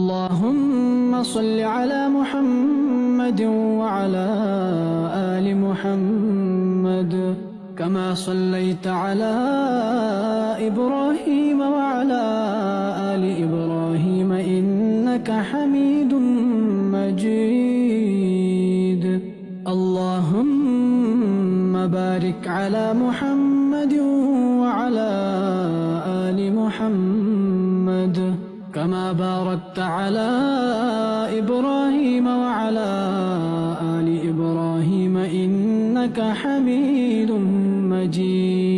اللهم صل على محمد وعلى آل محمد كما صليت على إبراهيم وعلى آل إبراهيم إنك حميد مجيد. اللهم بارك على محمد وعلى آل محمد كما باركت على إبراهيم وعلى آل إبراهيم إنك حميد مجيد.